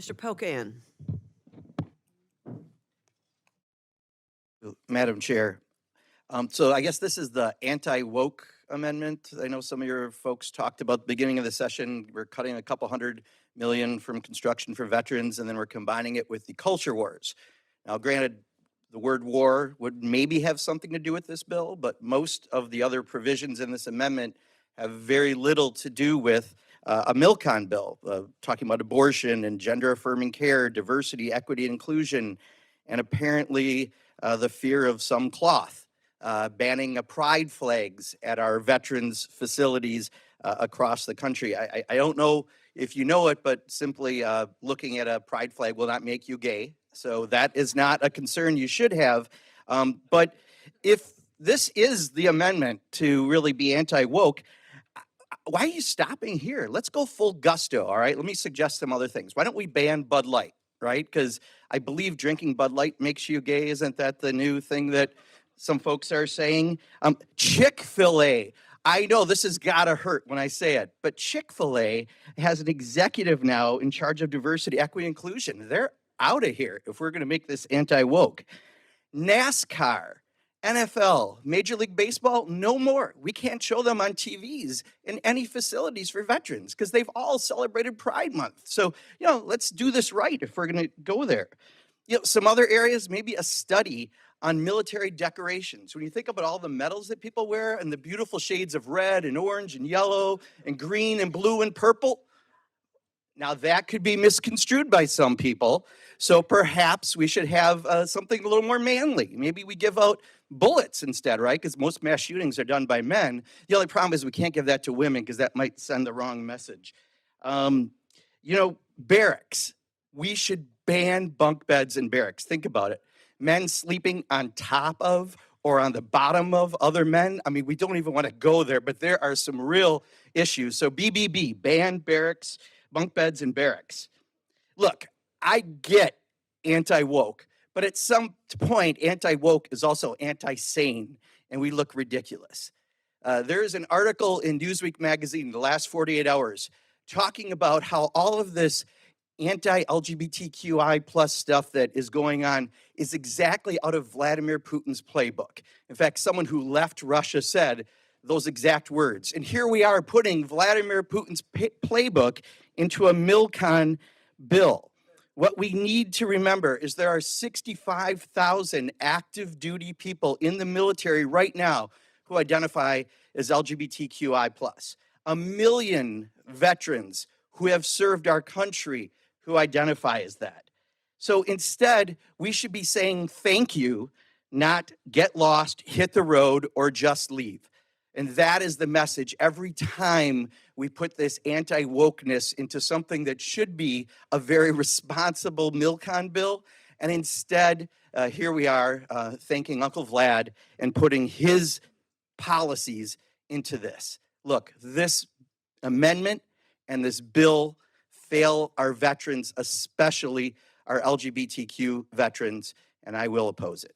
Mr. Pocan. Madam Chair, so I guess this is the anti-woke amendment. I know some of your folks talked about the beginning of the session. We're cutting a couple $100 million from construction for veterans, and then we're combining it with the culture wars. Now, granted, the word war would maybe have something to do with this bill, but most of the other provisions in this amendment have very little to do with a MILCON bill, talking about abortion and gender-affirming care, diversity, equity, inclusion, and apparently the fear of some cloth, banning pride flags at our veterans facilities across the country. I don't know if you know it, but simply looking at a pride flag will not make you gay. So that is not a concern you should have. But if this is the amendment to really be anti-woke, why are you stopping here? Let's go full gusto, all right? Let me suggest some other things. Why don't we ban Bud Light, right? Because I believe drinking Bud Light makes you gay. Isn't that the new thing that some folks are saying? Chick-fil-A. I know this has got to hurt when I say it, but Chick-fil-A has an executive now in charge of diversity, equity, inclusion. They're out of here if we're going to make this anti-woke. NASCAR, NFL, Major League Baseball, no more. We can't show them on TVs in any facilities for veterans because they've all celebrated Pride Month. So, let's do this right if we're going to go there. Some other areas, maybe a study on military decorations. When you think about all the medals that people wear and the beautiful shades of red and orange and yellow and green and blue and purple, now that could be misconstrued by some people. So perhaps we should have something a little more manly. Maybe we give out bullets instead, right? Because most mass shootings are done by men. The only problem is we can't give that to women because that might send the wrong message. Barracks. We should ban bunk beds in barracks. Think about it. Men sleeping on top of or on the bottom of other men. I mean, we don't even want to go there, but there are some real issues. So BBB, ban barracks, bunk beds in barracks. Look, I get anti-woke, but at some point, anti-woke is also anti-sane, and we look ridiculous. There is an article in Newsweek magazine in the last 48 hours talking about how all of this anti-LGBTQI plus stuff that is going on is exactly out of Vladimir Putin's playbook. In fact, someone who left Russia said those exact words. And here we are putting Vladimir Putin's playbook into a MILCON bill. What we need to remember is there are 65,000 active duty people in the military right now who identify as LGBTQI+. 1 million veterans who have served our country who identify as that. So instead, we should be saying thank you, not get lost, hit the road, or just leave. And that is the message every time we put this anti-wokeness into something that should be a very responsible MILCON bill. And instead, here we are thanking Uncle Vlad and putting his policies into this. Look, this amendment and this bill fail our veterans, especially our LGBTQ veterans, and I will oppose it.